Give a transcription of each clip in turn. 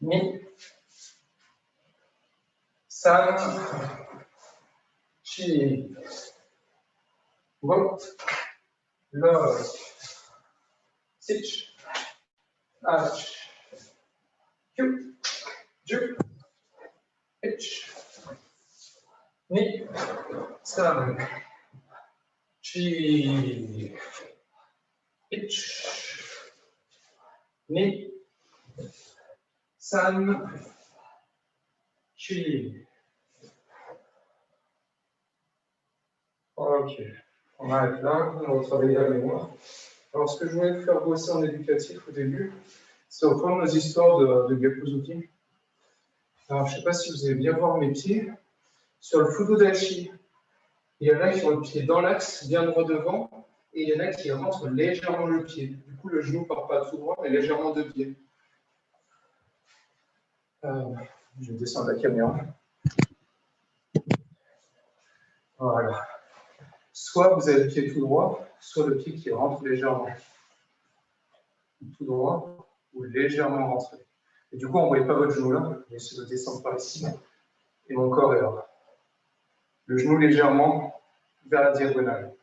Ni, san, chi, go, lo, sich, ach, kyu, ju, ich, ni, san, chi, ich, ni, san, chi. Ok, on arrête là, on va travailler la mémoire. Alors, ce que je voulais faire bosser en éducatif au début, c'est reprendre nos histoires de Gyakuzuki. Alors, je ne sais pas si vous allez bien voir mes pieds. Sur le Fudodashi, il y en a qui ont le pied dans l'axe, bien droit devant, et il y en a qui rentrent légèrement le pied. Du coup, le genou ne part pas tout droit, mais légèrement de pied. Je vais descendre la caméra. Voilà. Soit vous avez le pied tout droit, soit le pied qui rentre légèrement. Tout droit ou légèrement rentré. Et du coup, on ne voyait pas votre genou là. Je vais essayer de descendre par ici. Et mon corps est là. Le genou légèrement vers la diagonale.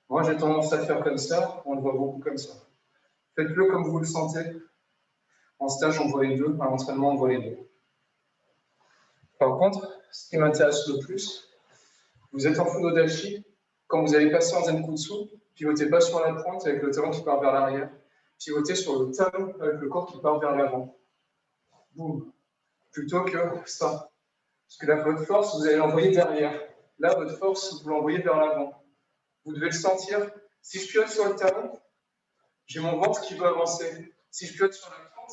Moi, j'ai tendance à faire comme ça. On le voit beaucoup comme ça. Faites-le comme vous le sentez. En stage, on voit les deux. À l'entraînement, on voit les deux. Par contre, ce qui m'intéresse le plus, vous êtes en Fudodashi. Quand vous allez passer en Zenkutsu, pivotez pas sur la pointe avec le talon qui part vers l'arrière. Pivotez sur le talon avec le corps qui part vers l'avant. Boum. Plutôt que ça. Parce que là, votre force, vous allez l'envoyer derrière. Là, votre force, vous l'envoyez vers l'avant. Vous devez le sentir. Si je pivote sur le talon, j'ai mon ventre qui veut avancer. Si je pivote sur la pointe,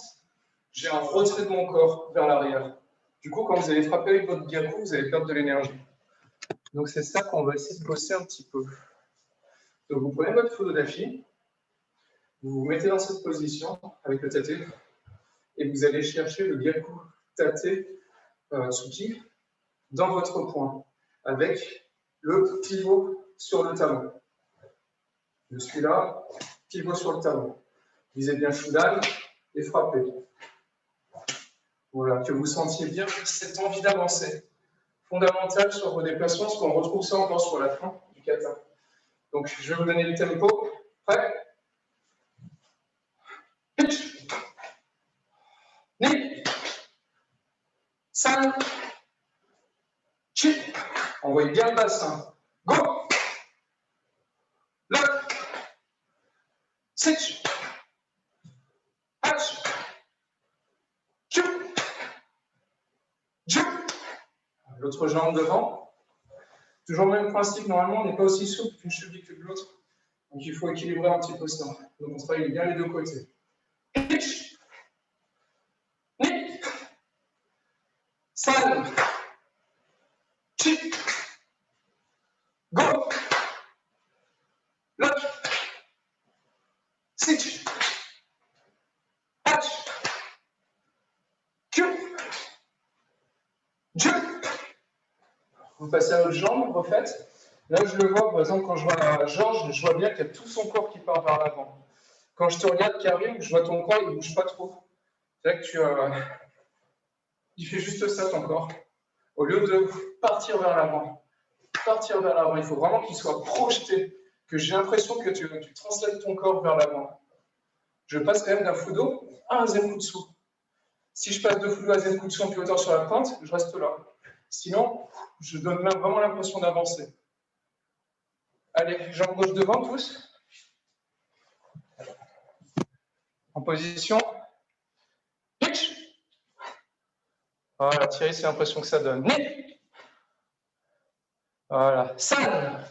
j'ai un retrait de mon corps vers l'arrière. Du coup, quand vous allez frapper avec votre gyaku, vous allez perdre de l'énergie. Donc, c'est ça qu'on va essayer de bosser un petit peu. Donc, vous prenez votre Fudodashi, vous vous mettez dans cette position avec le tate, et vous allez chercher le gyaku tate tsuki dans votre poing, avec le pivot sur le talon. Je suis là, pivot sur le talon. Visez bien Shudan et frappez. Voilà, que vous sentiez bien cette envie d'avancer. Fondamental sur vos déplacements, parce qu'on retrouve ça encore sur la fin du kata. Donc, je vais vous donner le tempo. Prêt? Pitch. Ni. San. Chi. Envoyez bien le bassin. Go. Lock. Sitch. Hatch. Chu. Ju. L'autre jambe devant. Toujours le même principe, normalement, on n'est pas aussi souple qu'une cheville que de l'autre. Donc, il faut équilibrer un petit peu ça. Donc, on travaille bien les deux côtés. Pitch. Ni. San. Chi. Go. Lock. Sitch. Hatch. Q. Jump. Vous passez à l'autre jambe, refaites. Là, je le vois, par exemple, quand je vois Georges, je vois bien qu'il y a tout son corps qui part vers l'avant. Quand je te regarde, Karim, je vois ton corps, il ne bouge pas trop. C'est là que il fait juste ça, ton corps. Au lieu de partir vers l'avant. Partir vers l'avant. Il faut vraiment qu'il soit projeté, que j'ai l'impression que tu translètes ton corps vers l'avant. Je passe quand même d'un Fudo à un Zenkutsu. Si je passe de Fudo à Zenkutsu en pivotant sur la pointe, je reste là. Sinon, je donne vraiment l'impression d'avancer. Allez, jambe gauche devant, tous. En position. Pitch. Voilà, Thierry, c'est l'impression que ça donne. Ni. Voilà. San.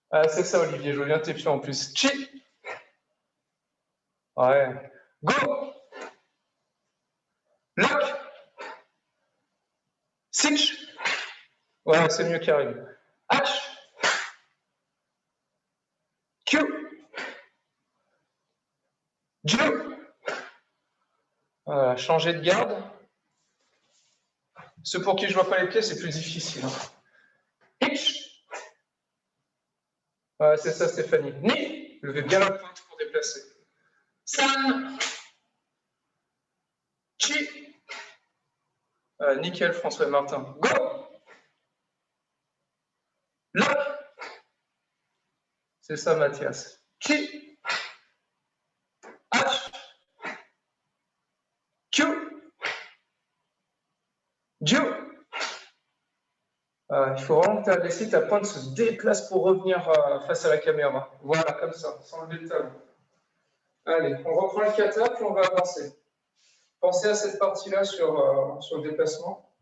Ah, c'est ça, Olivier, je veux bien tes pieds en plus. Chi. Ouais. Go. Lock. Sitch. Ouais, c'est mieux, Karim. H. Q. J. Voilà, changer de garde. Ceux pour qui je ne vois pas les pieds, c'est plus difficile. Hitch. Ouais, c'est ça, Stéphanie. Ni. Levez bien la pointe pour déplacer. San. Chi. Nickel, François et Martin. Go! Lock! C'est ça, Mathias. Chi! H! Q! J! Il faut vraiment que laisser ta pointe se déplace pour revenir face à la caméra. Voilà, comme ça, sans lever le talon. Allez, on reprend le kata, puis on va avancer. Pensez à cette partie-là sur le déplacement,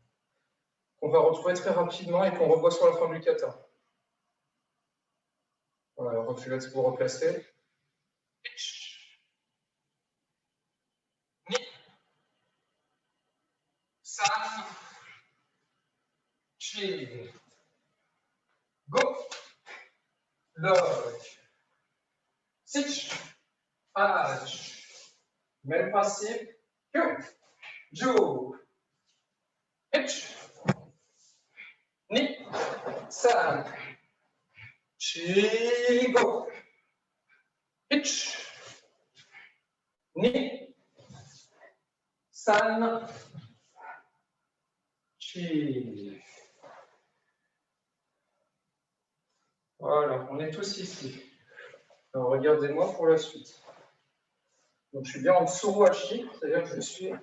qu'on va retrouver très rapidement et qu'on revoit sur la fin du kata. Voilà, je laisse vous replacer. Ni. San. Chi. Go. Lock. Sich. H. Même principe. Q. Ju. H. Ni. San. Chi. Go. H. Ni. San. Chi. Voilà, on est tous ici. Alors, regardez-moi pour la suite. Donc, je suis bien en tsuruhashi, c'est-à-dire que je suis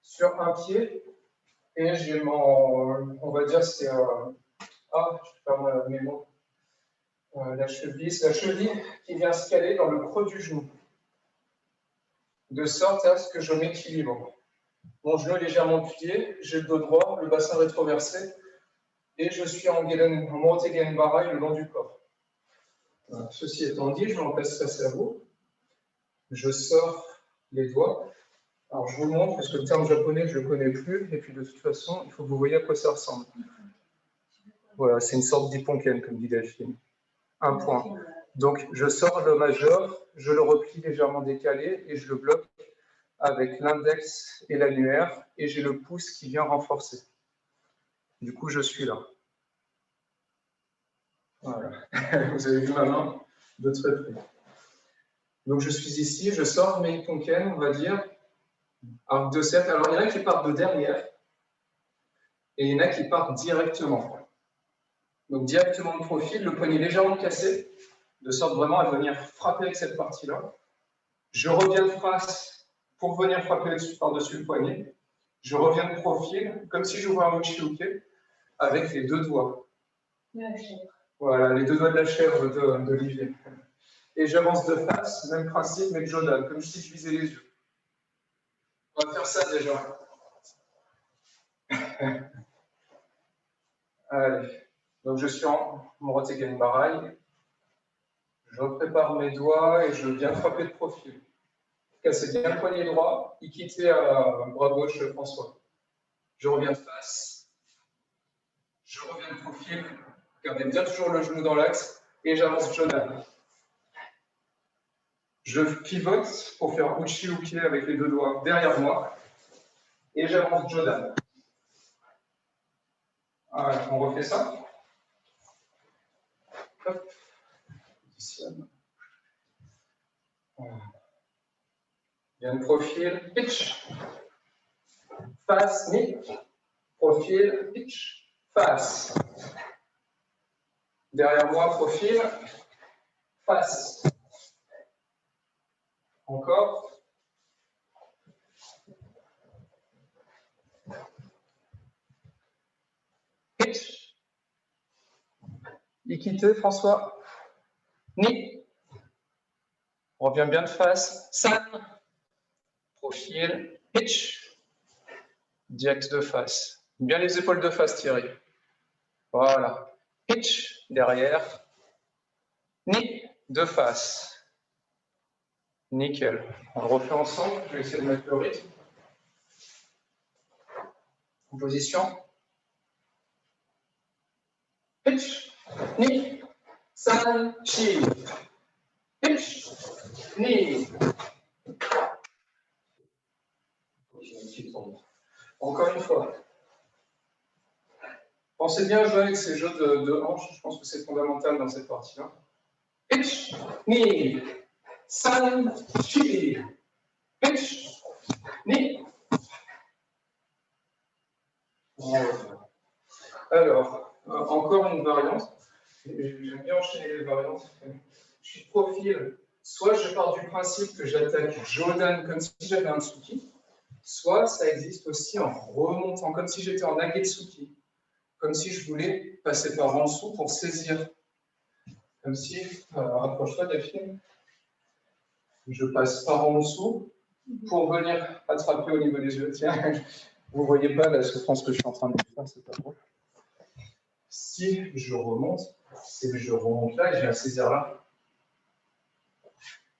sur un pied et j'ai mon, on va dire, c'est, je perds mes mots, la cheville qui vient se caler dans le creux du genou, de sorte à ce que je m'équilibre. Mon genou est légèrement plié, j'ai le dos droit, le bassin rétroversé, et je suis en Morote Genbarai le long du corps. Ceci étant dit, je m'en passe face à vous. Je sors les doigts. Alors, je vous le montre parce que le terme japonais, je ne le connais plus. Et puis, de toute façon, il faut que vous voyez à quoi ça ressemble. Voilà, c'est une sorte d'ipponken, comme dit Delphine. Un point. Donc, je sors le majeur, je le replie légèrement décalé et je le bloque avec l'index et l'annulaire. Et j'ai le pouce qui vient renforcer. Du coup, je suis là. Voilà. Vous avez vu ma main de très près. Donc, je suis ici, je sors mes ipponken, on va dire. Arc de cercle. Alors, il y en a qui partent de derrière et il y en a qui partent directement. Donc, directement de profil, le poignet légèrement cassé, de sorte vraiment à venir frapper avec cette partie-là. Je reviens de face pour venir frapper par-dessus le poignet. Je reviens de profil, comme si j'ouvrais un mochi-uke, avec les deux doigts. La chèvre. Voilà, les deux doigts de la chèvre d'Olivier. Et j'avance de face, même principe, mais Jodan, comme si je visais les yeux. On va faire ça déjà. Allez. Donc je suis en Morote Genbarai. Je prépare mes doigts et je viens frapper de profil. Cassez bien le poignet droit, Ikite à bras gauche François. Je reviens de face. Je reviens de profil. Gardez bien toujours le genou dans l'axe et j'avance Jodan. Je pivote pour faire uchi-uke avec les deux doigts derrière moi et j'avance Jodan. Voilà, on refait ça. Hop. Bien de profil, pitch. Face, ni. Profil, pitch. Face. Derrière moi, profil. Face. Encore. Pitch. Ikite, François. Ni. On revient bien de face. San. Profil. Pitch. Direct de face. Bien les épaules de face, Thierry. Voilà. Pitch. Derrière. Ni. De face. Nickel. On le refait ensemble. Je vais essayer de mettre le rythme. En position. Pitch. Ni. San. Chi. Pitch. Ni. Encore une fois. Pensez bien à jouer avec ces jeux de hanches. Je pense que c'est fondamental dans cette partie-là. Pitch. Ni. San. Chi. Pitch. Ni. Alors, encore une variante. J'aime bien enchaîner les variantes. Je suis de profil. Soit je pars du principe que j'attaque Jordan comme si j'avais un Tsuki, soit ça existe aussi en remontant, comme si j'étais en Agetsuki, comme si je voulais passer par en dessous pour saisir. Comme si, rapproche-toi Delphine, je passe par en dessous pour venir attraper au niveau des yeux. Tiens, vous ne voyez pas la souffrance que je suis en train de faire, c'est pas drôle. Si je remonte, c'est que je remonte là et je viens saisir là.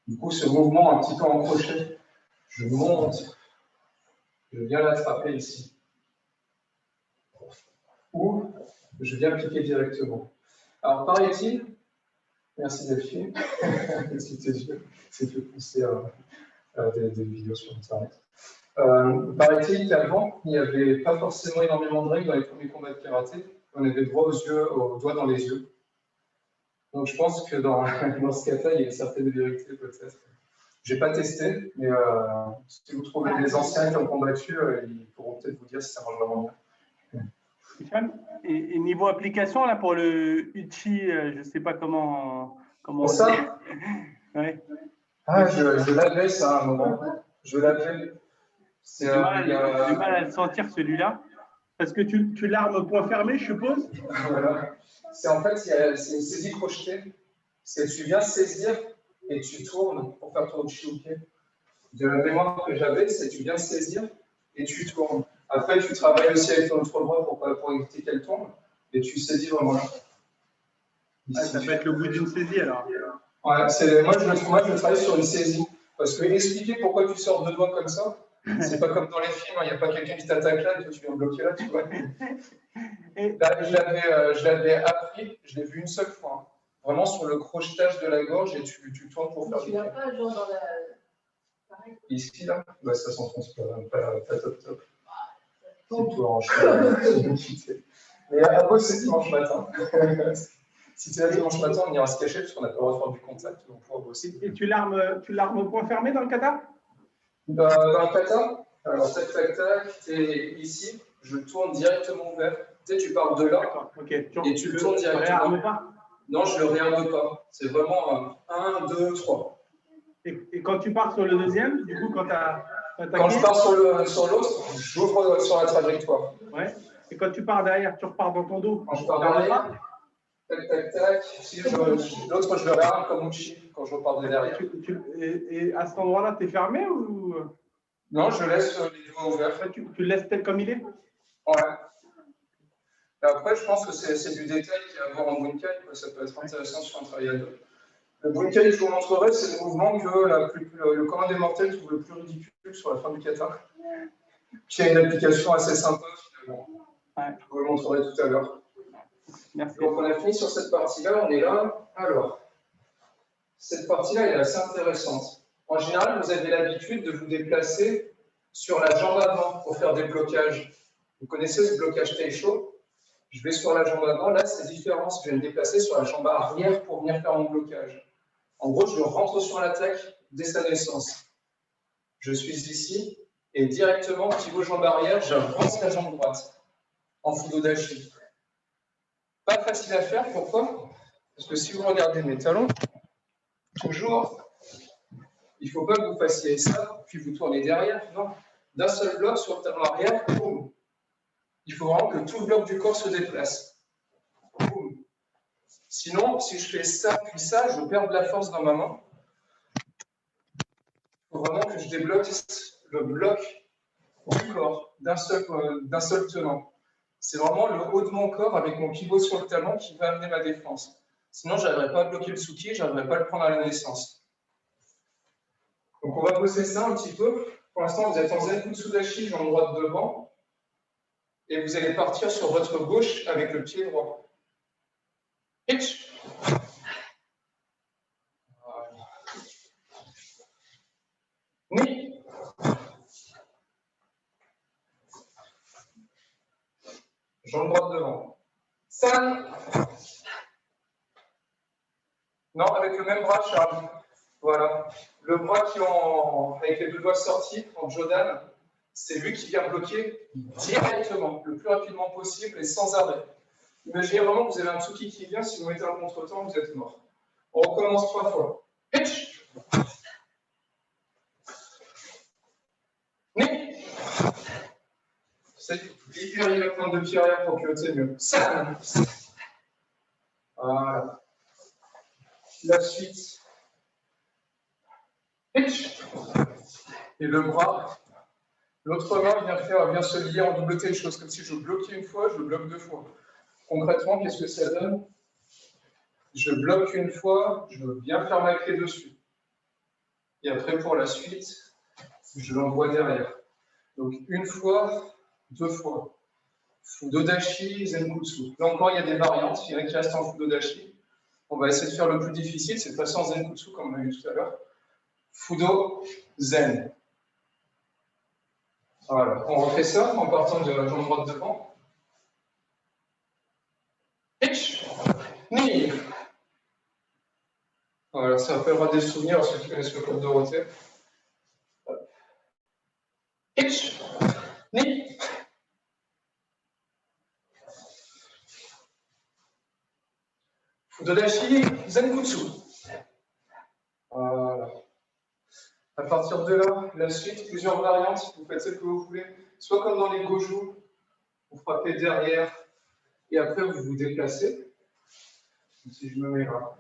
Du coup, ce mouvement un petit peu en crochet, je monte, je viens l'attraper ici. Ou je viens piquer directement. Alors, paraît-il, merci Delphine, merci tes yeux, c'est fait pousser des vidéos sur Internet. Paraît-il qu'avant, il n'y avait pas forcément énormément de règles dans les premiers combats de karaté. On avait droit aux doigts dans les yeux. Donc je pense que dans ce kata, il y a une certaine vérité peut-être. Je n'ai pas testé, mais si vous trouvez des anciens qui ont combattu, ils pourront peut-être vous dire si ça marche vraiment bien. Et niveau application, là, pour le Uchi, je ne sais pas comment pour ça ouais. Ah, je l'avais ça à un moment. Je l'avais. J'ai du mal à le sentir celui-là. Parce que tu l'armes point fermé, je suppose. Voilà. C'est en fait, c'est une saisie crochetée. C'est tu viens saisir et tu tournes pour faire ton Uchi-uke. De la mémoire que j'avais, c'est tu viens saisir et tu tournes. Après, tu travailles aussi avec ton autre bras pour éviter qu'elle tombe et tu saisis vraiment là. Ah, ça peut être le bout d'une saisie alors. Ouais, moi, je travaille sur une saisie. Parce que expliquer pourquoi tu sors deux doigts comme ça, c'est pas comme dans les films, il n'y a pas quelqu'un qui t'attaque là et toi tu viens bloquer là, tu vois. Là, je l'avais appris, je l'ai vu une seule fois. Hein. Vraiment sur le crochetage de la gorge et tu tournes pour faire du pied. Tu pas genre dans la. Ici, là, bah, ça s'enfonce pas top. C'est tout en cheveux. Mais à quoi c'est dimanche matin? Si tu es là dimanche matin, on ira se cacher parce qu'on n'a pas le droit de faire du contact, on pourra bosser. Et tu l'armes au point fermé dans le kata? Dans le kata, alors tac, tu es ici, je tourne directement vers. Tu sais, tu pars de là, okay. Et tu le tournes directement. Tu ne réarmes pas? Non, je ne le réarme pas. C'est vraiment 1, 2, 3. Et quand tu pars sur le deuxième, du coup, quand je pars sur l'autre, j'ouvre sur la trajectoire. Ouais. Et quand tu pars derrière, tu repars dans ton dos? Quand je pars derrière, tac. Si l'autre, je le réarme comme Uchi quand je repars de derrière. Et à cet endroit-là, tu es fermé ou? Non, je laisse les doigts ouverts. Tu le laisses tel comme il est? Ouais. Et après, je pense que c'est du détail qu'il y a à voir en bunkai. Ça peut être intéressant sur un travail à deux. Le bunkai que je vous montrerai, c'est le mouvement que le commun des mortels trouve le plus ridicule sur la fin du kata, qui a une application assez sympa finalement. Ouais. Je vous le montrerai tout à l'heure. Merci. Donc on a fini sur cette partie-là, on est là. Alors, cette partie-là elle est assez intéressante. En général, vous avez l'habitude de vous déplacer sur la jambe avant pour faire des blocages. Vous connaissez ce blocage Taisho? Je vais sur la jambe avant, là c'est différent, je vais me déplacer sur la jambe arrière pour venir faire mon blocage. En gros, je rentre sur l'attaque dès sa naissance. Je suis ici et directement, pivot jambe arrière, j'avance la jambe droite en fudodashi. Pas facile à faire, pourquoi? Parce que si vous regardez mes talons, toujours, il ne faut pas que vous fassiez ça, puis vous tournez derrière. Non, d'un seul bloc sur le talon arrière, boum. Il faut vraiment que tout le bloc du corps se déplace. Boum. Sinon, si je fais ça, puis ça, je perds de la force dans ma main. Il faut vraiment que je débloque le bloc du corps d'un seul tenant. C'est vraiment le haut de mon corps avec mon pivot sur le talon qui va amener ma défense. Sinon, je n'arriverai pas à bloquer le tsuki, je n'arriverai pas à le prendre à la naissance. Donc, on va bosser ça un petit peu. Pour l'instant, vous êtes en Zen Kutsudashi, jambe droite devant. Et vous allez partir sur votre gauche avec le pied droit. Hitch. Voilà. Ni. Jambe droite devant. San. Non, avec le même bras, Charles. Voilà. Le bras qui avec les deux doigts sortis, en Jodan, c'est lui qui vient bloquer directement, le plus rapidement possible et sans arrêt. Imaginez vraiment que vous avez un tsuki qui vient, si vous mettez un contretemps, vous êtes mort. On recommence 3 fois. Pitch. Ni. C'est hyper la pointe de pied arrière pour pivoter mieux. Ça. Voilà. La suite. Pitch. Et le bras. L'autre main vient se lier en double telle chose, comme si je bloquais une fois, je bloque 2 fois. Concrètement, qu'est-ce que ça donne? Je bloque une fois, je viens faire ma clé dessus. Et après, pour la suite, je l'envoie derrière. Donc, une fois, 2 fois. Fudodashi, Zenkutsu. Là encore, il y a des variantes. Il y en a qui restent en Fudodashi. On va essayer de faire le plus difficile, c'est de passer en Zenkutsu, comme on a vu tout à l'heure. Fudo, Zen. Voilà. On refait ça en partant de la jambe droite devant. Pitch, ni. Voilà, ça rappellera des souvenirs à ceux qui connaissent le code Dorothée. Pitch, ni. Fudodashi, Zenkutsu. Voilà. À partir de là, la suite, plusieurs variantes, vous faites celle que vous voulez. Soit comme dans les goju, vous frappez derrière et après vous vous déplacez. Si je me mets là,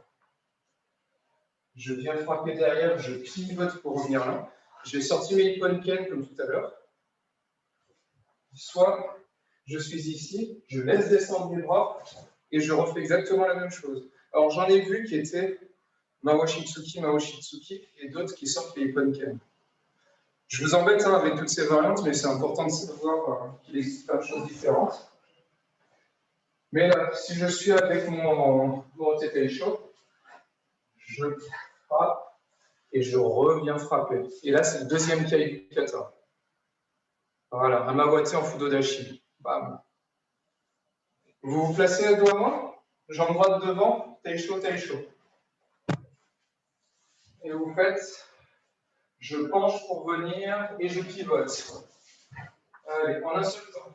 je viens frapper derrière, je pivote pour revenir là. J'ai sorti mes Ipponken comme tout à l'heure. Soit je suis ici, je laisse descendre mes bras et je refais exactement la même chose. Alors j'en ai vu qui étaient Mawashi-tsuki, Mawashi-tsuki et d'autres qui sortent les Ipponken. Je vous embête avec toutes ces variantes, mais c'est important de savoir qu'il existe plein de choses différentes. Mais là, si je suis avec mon Teteisho, je frappe et je reviens frapper. Et là, c'est le deuxième kata. Voilà, Amawate en Fudodashi. Bam. Vous vous placez à dos à main, jambe droite devant, Teisho, Teisho. Et vous faites, je penche pour venir et je pivote. Allez, en un seul temps.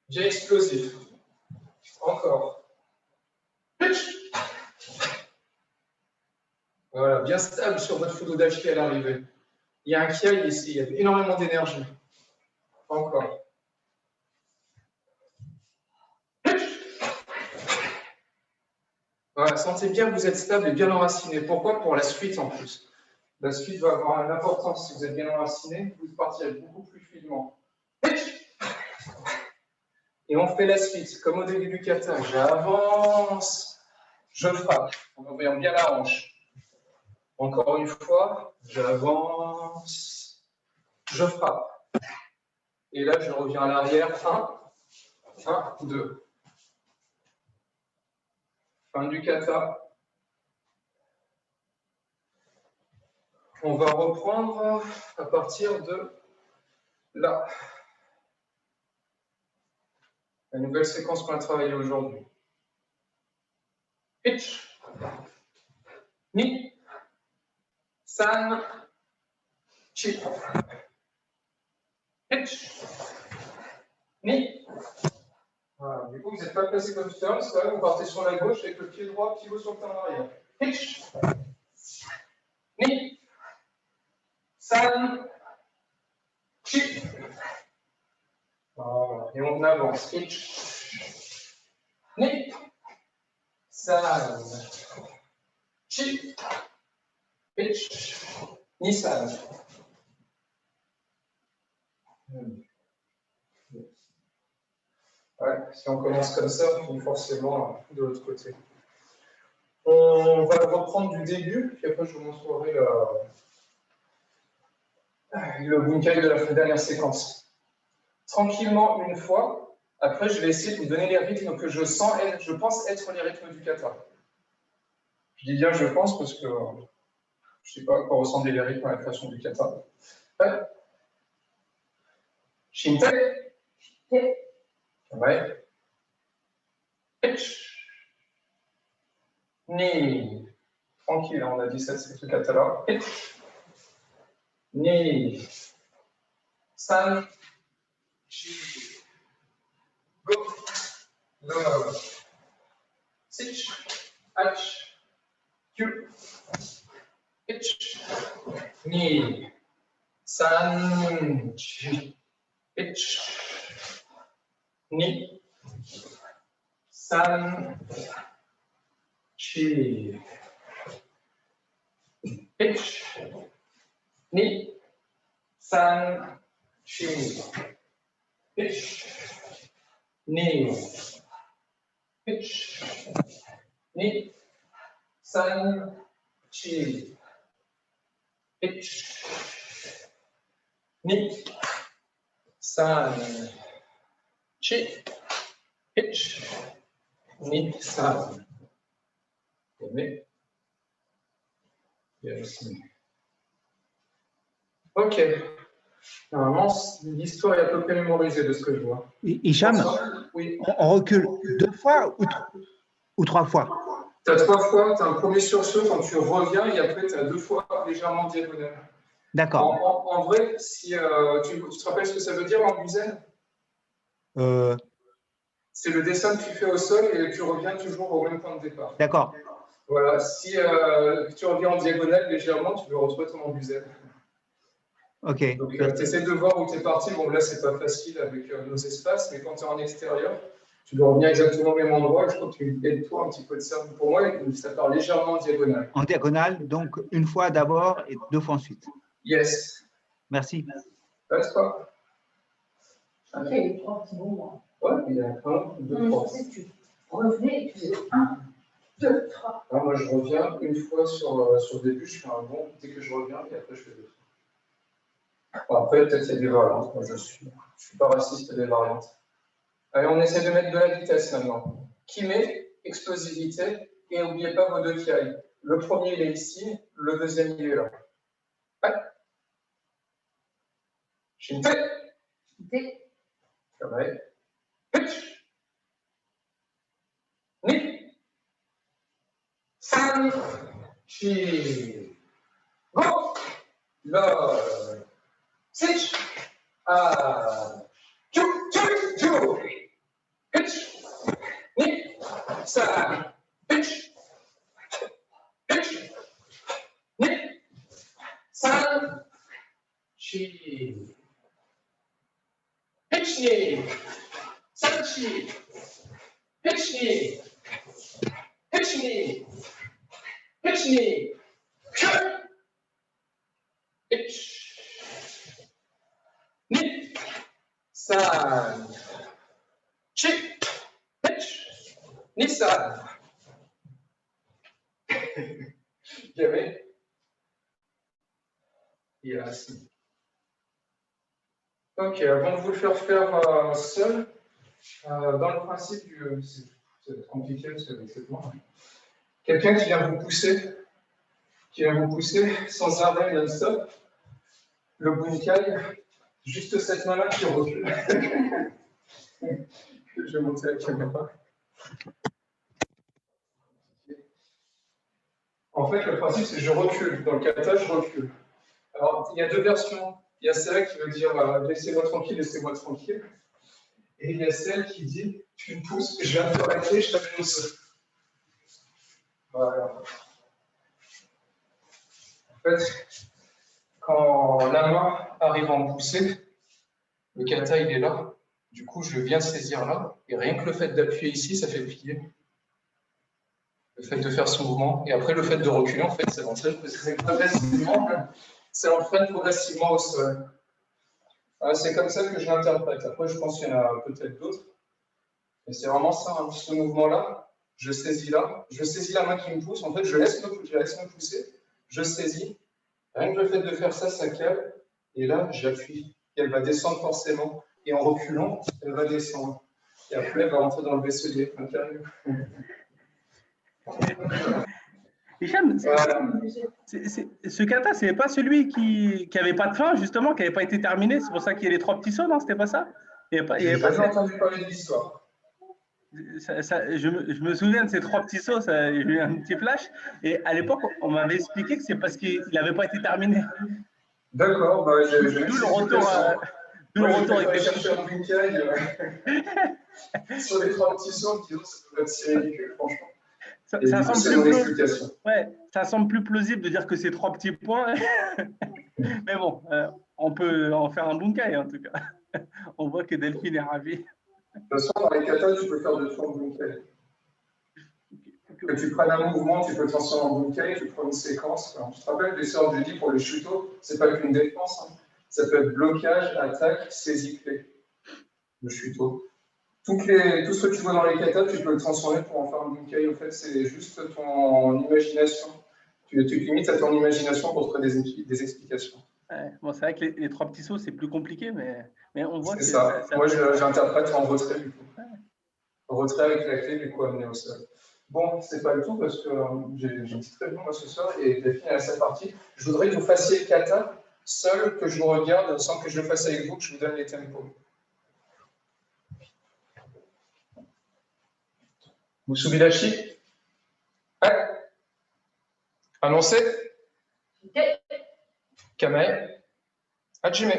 Bien explosif. Encore. Voilà, bien stable sur votre Fudodashi à l'arrivée. Il y a un kiai ici, il y a énormément d'énergie. Encore. Voilà, sentez bien que vous êtes stable et bien enraciné. Pourquoi? Pour la suite en plus. La suite va avoir une importance si vous êtes bien enraciné, vous partirez beaucoup plus fluidement. Et on fait la suite, comme au début du kata. J'avance, je frappe, en ouvrant bien la hanche. Encore une fois, j'avance, je frappe. Et là, je reviens à l'arrière. 1, 2. Fin du kata. On va reprendre à partir de là. La nouvelle séquence qu'on a travaillée aujourd'hui. Pitch. Ni. San. Chi. Pitch. Ni. Voilà. Du coup, vous n'êtes pas placé comme tout à l'heure, c'est vrai, vous partez sur la gauche avec le pied droit, pivot sur le talon arrière. Pitch. Ni. San. Chi. Voilà. Et on avance. Pitch. Ni. San. Chi. Pitch. Ni san. Ouais, si on commence comme ça, on finit forcément de l'autre côté. On va le reprendre du début, puis après je vous montrerai le bunkai de la dernière séquence. Tranquillement une fois, après je vais essayer de vous donner les rythmes que je pense être les rythmes du kata. Je dis bien je pense parce que je ne sais pas à quoi ressemblaient les rythmes à la création du kata. Ouais. Shinte. Ouais. Pitch. Ni. Tranquille, on a dit ça, c'est ce kata-là. Pitch. Ni. San. Chi. Go. Love. Sich. H. Q. H. Ni. San. Chi. H. Ni. San. Chi. H. Ni. San. Chi. H. Ni. H. Ni. San. Chi. H. Ni. San. Chi. H. Ni. San. Ok. Normalement, l'histoire est à peu près mémorisée de ce que je vois. Hicham, oui. on recule 2 fois ou 3 fois? Tu as 3 fois, tu as un premier sursaut quand tu reviens et après tu as 2 fois légèrement diagonale. D'accord. En vrai, si tu te rappelles ce que ça veut dire en Buzen? C'est le dessin que tu fais au sol et tu reviens toujours au même point de départ. D'accord. Voilà, si tu reviens en diagonale légèrement, tu veux retrouver ton Buzen. Ok. Donc, tu essaies de voir où tu es parti. Bon, là, c'est pas facile avec nos espaces, mais quand tu es en extérieur, tu dois revenir exactement au même endroit. Je crois que tu aides-toi un petit peu de ça. Pour moi, ça part légèrement en diagonale. En diagonale, donc une fois d'abord et 2 fois ensuite. Yes. Merci. Reste pas. Ok, il y a eu 3 petits moments. Ouais, il y a 1, 2, 3. Tu revenais et tu faisais 1, 2, 3. Moi, je reviens une fois sur le début, je fais un bond dès que je reviens, et après, je fais 2. Bon, après, peut-être qu'il y a des variantes. Moi, je suis pas raciste des variantes. Allez, on essaie de mettre de la vitesse maintenant. Qui met explosivité, et n'oubliez pas vos 2 kiai. Le premier, il est ici, le deuxième, il est là. Ouais. Shinte. D. Pareil. Pitch. Ni. San. Chi. Go. Love. Sich. Ah. Chu. Chu. Chu. Pitch. Ni. San. Pitch. Pitch. Ni. San. Chi. Pitch ni. San chi. Pitch ni. Pitch ni. Pitch ni. Pitch. Ni. San. Chi. Pitch. Ni san. Gary. Yes. Ok, avant de vous le faire faire seul, dans le principe du. Ça va être compliqué parce que c'est moi. Quelqu'un qui vient vous pousser sans arrêt non-stop, le bunkai, juste cette main-là qui recule. Je vais monter la caméra. En fait, le principe, c'est que je recule. Dans le kata, je recule. Alors, il y a 2 versions. Il y a celle qui veut dire laissez-moi tranquille, laissez-moi tranquille. Et il y a celle qui dit tu me pousses, je viens de te racler, je t'amène au sol. Voilà. En fait, quand la main arrive à me pousser, le kata il est là. Du coup, je viens saisir là. Et rien que le fait d'appuyer ici, ça fait plier. Le fait de faire ce mouvement. Et après, le fait de reculer, en fait, ça l'entraîne progressivement au sol. C'est comme ça que je l'interprète. Après, je pense qu'il y en a peut-être d'autres. Mais c'est vraiment ça, hein. Ce mouvement-là, je saisis la main qui me pousse. En fait, je laisse me pousser, je saisis. Rien que le fait de faire ça, ça cale. Et là, j'appuie. Et elle va descendre forcément. Et en reculant, elle va descendre. Et après, elle va rentrer dans le vaisselier. Hicham, ce kata, c'est pas celui qui n'avait pas de fin, justement, qui n'avait pas été terminé. C'est pour ça qu'il y a les 3 petits sauts, non? C'était pas ça? J'ai jamais entendu parler de l'histoire. Je me souviens de ces 3 petits sauts, j'ai eu un petit flash. Et à l'époque, on m'avait expliqué que c'est parce qu'il n'avait pas été terminé. D'accord, D'où le retour avec les Sur les 3 petits sauts, disons, ça peut être si ridicule, franchement. Ça, Et ça du coup, semble c'est plus mon plausible. explication. Ouais, ça semble plus plausible de dire que c'est 3 petits points. Mais bon, on peut en faire un bunkai en tout cas. On voit que Delphine est ravie. De toute façon, dans les katas, tu peux faire de tout en bunkai. Que tu prennes un mouvement, tu peux le transformer en bunkai, tu prends une séquence. Alors, tu te rappelles des sorts que je dis pour les chutos, c'est pas qu'une défense. Hein. Ça peut être blocage, attaque, saisie clé. Le chuto. Tout ce que tu vois dans les katas, tu peux le transformer pour en faire un bunkai. En fait, c'est juste ton imagination. Tu te limites à ton imagination pour trouver des explications. Ouais, bon, c'est vrai que les 3 petits sauts, c'est plus compliqué, mais on voit C'est que ça. ça Moi, peut être... j'interprète en retrait du coup. Ouais. Retrait avec la clé, du coup, amené au sol. Bon, c'est pas le tout parce que j'ai une petite réunion moi ce soir et Delphine à sa partie. Je voudrais que vous fassiez le kata seul, que je vous regarde sans que je le fasse avec vous, que je vous donne les tempos. Musubidashi. Ouais. Annoncé. Kamae. Hajime.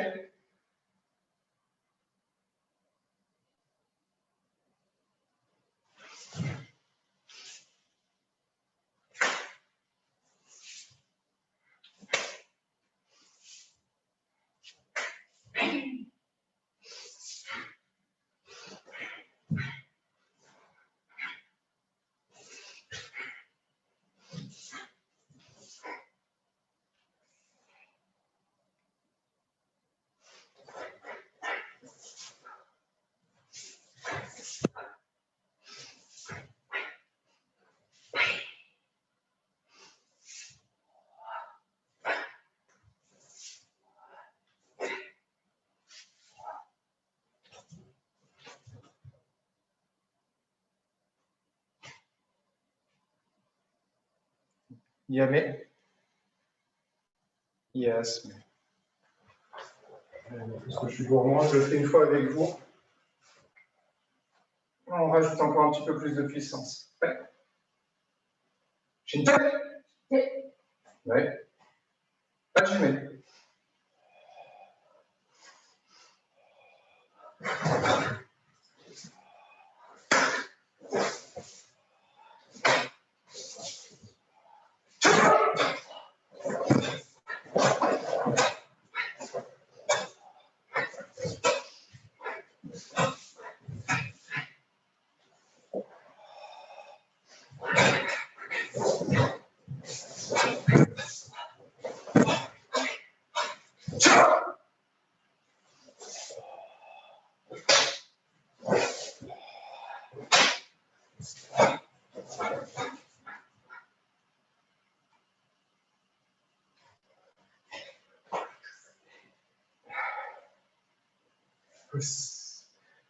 Yame. Yes. Parce que je suis gourmand, je le fais une fois avec vous. On rajoute encore un petit peu plus de puissance. Ouais. Shinta. Ouais. Hajime.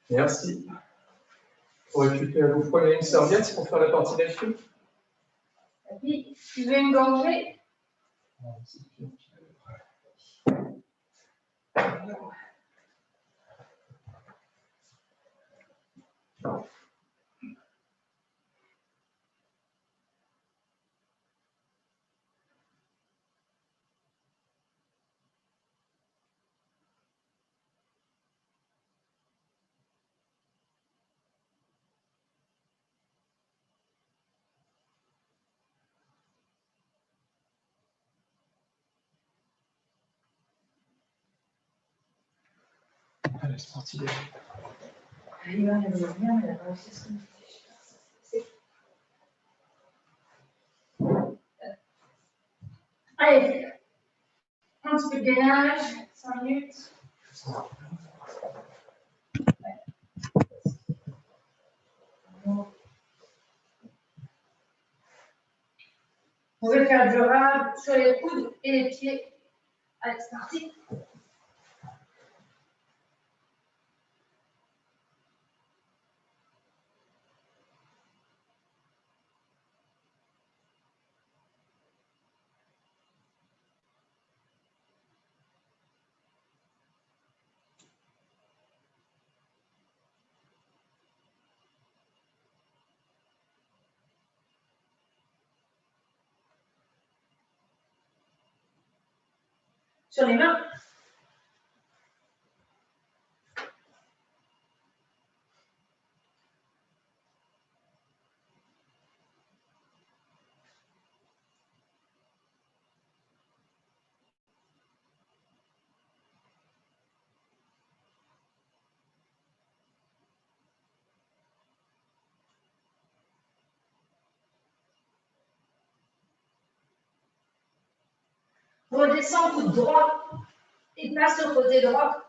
Merci. Pour récupérer, vous prenez une serviette pour faire la partie d'affaires. Papy, tu veux une gorgée? Allez, c'est parti. Ivan, elle veut bien, mais elle a pas réussi à se connecter. Allez, un petit peu de gainage, 5 minutes. Vous pouvez faire du rab sur les coudes et les pieds. Allez, c'est parti. Sur les mains. Redescends, coude droit et passe au côté droit.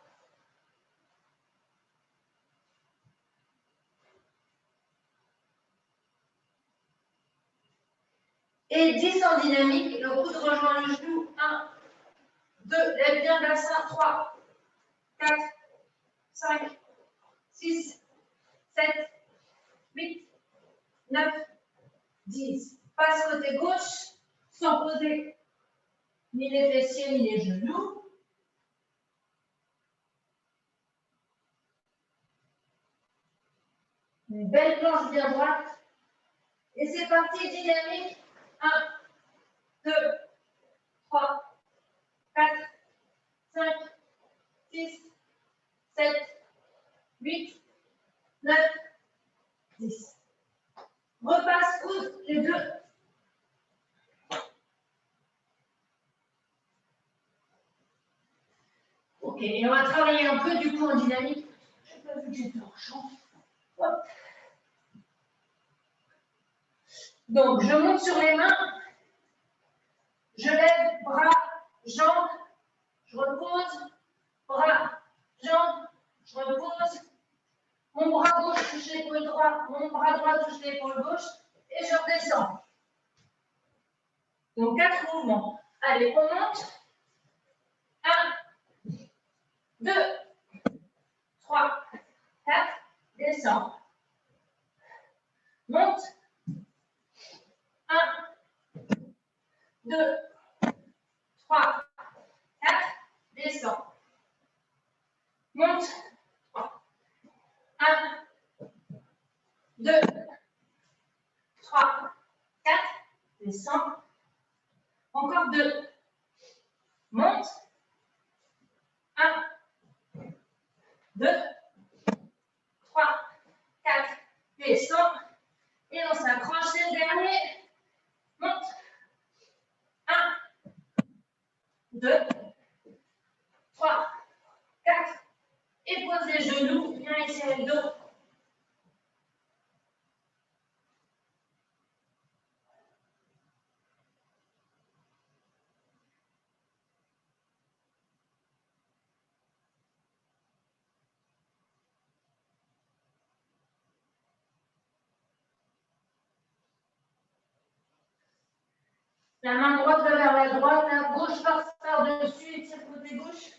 Et 10 en dynamique, le coude rejoint le genou. 1, 2, lève bien le bassin. 3, 4, 5, 6, 7, 8, 9, 10. Passe côté gauche, sans poser ni les fessiers ni les genoux. Une belle planche bien droite. Et c'est parti, dynamique. 1, 2, 3, 4, 5, 6, 7, 8, 9, 10. Repasse coude, les deux. Ok, et on va travailler un peu du coup en dynamique. Je n'ai pas vu que j'étais en champ. Hop. Donc, je monte sur les mains. Je lève bras, jambes. Je repose. Bras, jambes. Je repose. Mon bras gauche touche l'épaule droite. Mon bras droit touche l'épaule gauche. Et je redescends. Donc, 4 mouvements. Allez, on monte. 1, 2, 3, 4, descends. Monte. 1, 2, 3, 4, descends. Monte. 1, 2, 3, 4, descends. Encore 2. Monte. 1, 2, 3, 4, descends. Et on s'accroche, c'est le dernier. Monte. 1, 2, 3, 4. Et pose les genoux, bien étirer le dos. La main droite va vers la droite, la gauche passe par-dessus, étire côté gauche.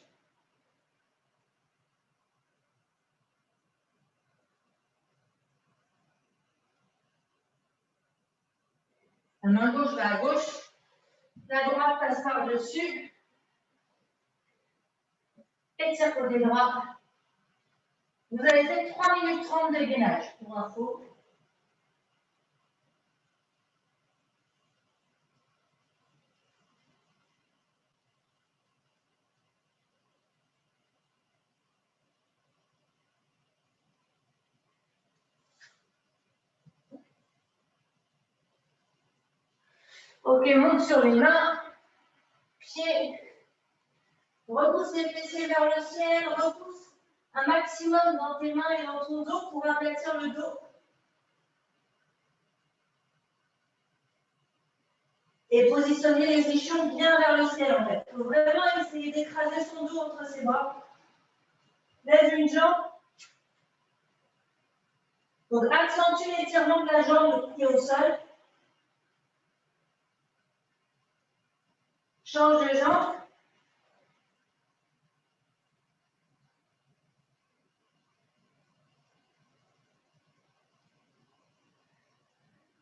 La main gauche va à gauche, la droite passe par-dessus, étire côté droit. Vous avez fait 3 minutes 30 de gainage, pour info. Ok, monte sur les mains, pieds, repousse les fessiers vers le ciel, repousse un maximum dans tes mains et dans ton dos pour aplatir le dos. Et positionner les ischions bien vers le ciel en fait. Il faut vraiment essayer d'écraser son dos entre ses bras. Lève une jambe. Donc accentue l'étirement de la jambe, le pied au sol. Change de jambe.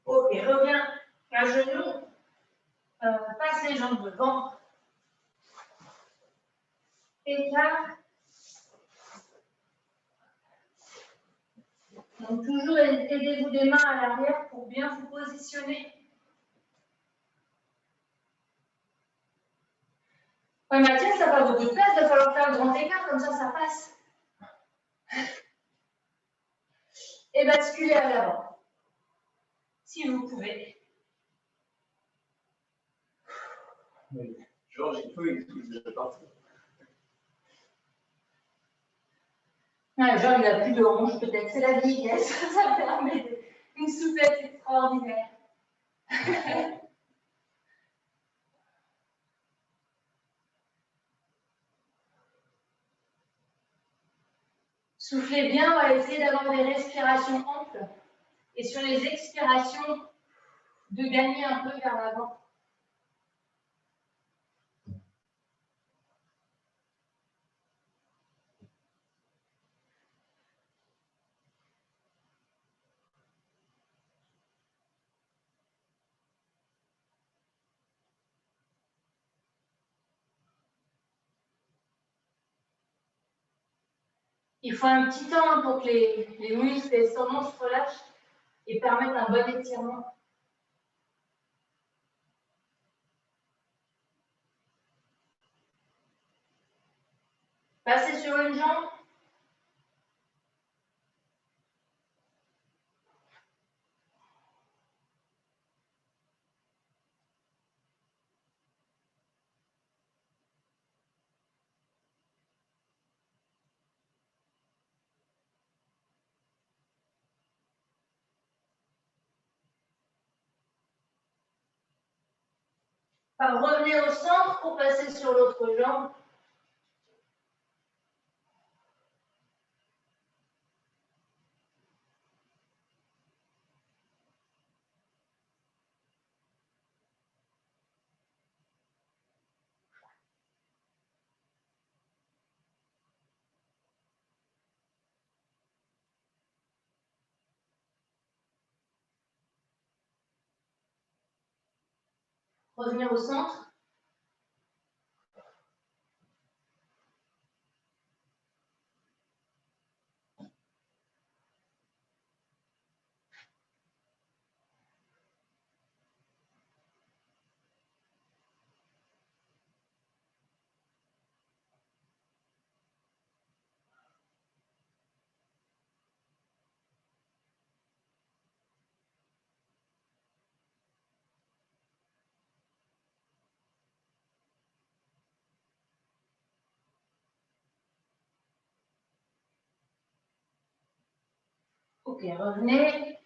Ok, reviens à genoux. Passe les jambes devant. Écart. Donc toujours aidez-vous des mains à l'arrière pour bien vous positionner. Ouais, Mathias, ça n'a pas beaucoup de place, il va falloir faire le grand écart, comme ça passe. Et basculer à l'avant, si vous pouvez. Georges, il peut, il est déjà parti. Ouais, genre, il n'a plus de hanches, peut-être. C'est la vieillesse. Ça permet une souplesse extraordinaire. Soufflez bien, on va essayer d'avoir des respirations amples. Et sur les expirations, de gagner un peu vers l'avant. Il faut un petit temps pour que les muscles et les tendons se relâchent et permettent un bon étirement. Passez sur une jambe. Revenez au centre pour passer sur l'autre jambe. Revenez au centre. Ok, revenez.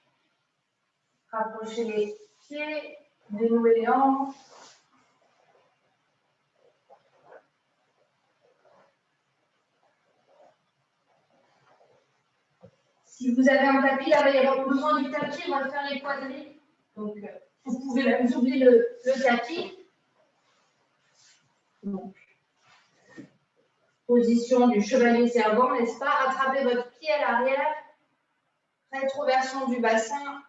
Rapprochez les pieds. Dénouez les hanches. Si vous avez un tapis, là, il va y avoir besoin du tapis, on va faire les quadrilles. Donc, vous pouvez même oublier le tapis. Donc, position du chevalier servant, n'est-ce pas? Attrapez votre pied à l'arrière. Rétroversion du bassin.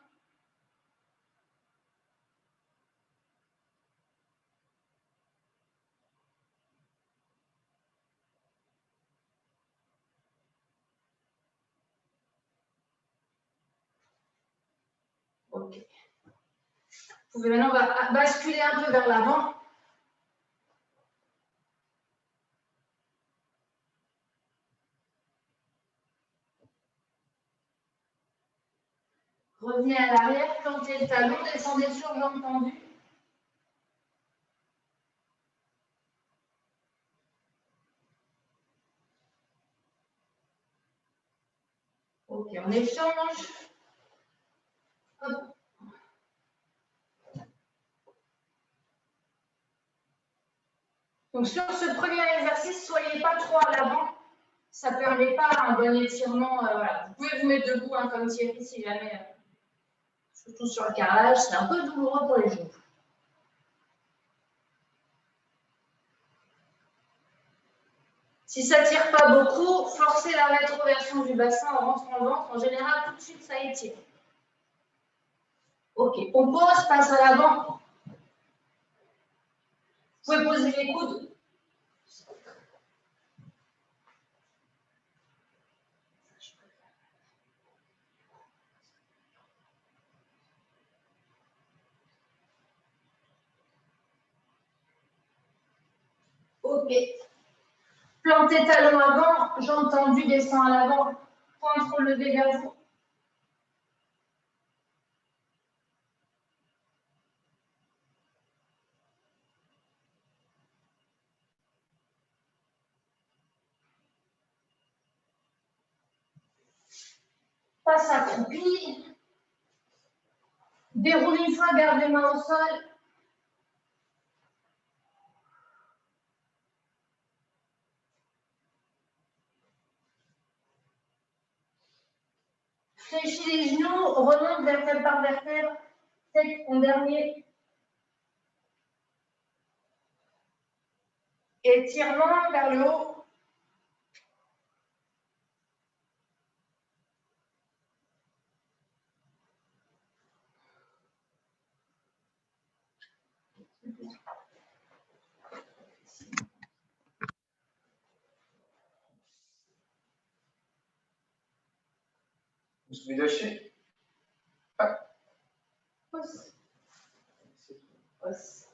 Ok. Vous pouvez maintenant basculer un peu vers l'avant. Revenez à l'arrière, plantez le talon, descendez sur jambe tendue. Ok, on échange. Hop. Donc sur ce premier exercice, soyez pas trop à l'avant. Ça ne permet pas un bon étirement. Voilà. Vous pouvez vous mettre debout hein, comme Thierry si jamais, surtout sur le carrelage, c'est un peu douloureux pour les genoux. Si ça ne tire pas beaucoup, forcez la rétroversion du bassin en rentrant le ventre. En général, tout de suite, ça étire. Ok, on pose, passe à l'avant. Vous pouvez poser les coudes. Ok. Plantez talon avant, jambe tendue, descend à l'avant, pointe relevée vers vous. Passe accroupi. Déroule une fois, garde les mains au sol. Fléchis les genoux, remonte vertèbre par vertèbre. C'est en dernier. Étirement vers le haut. Vous pouvez lâcher. Pause. Pause.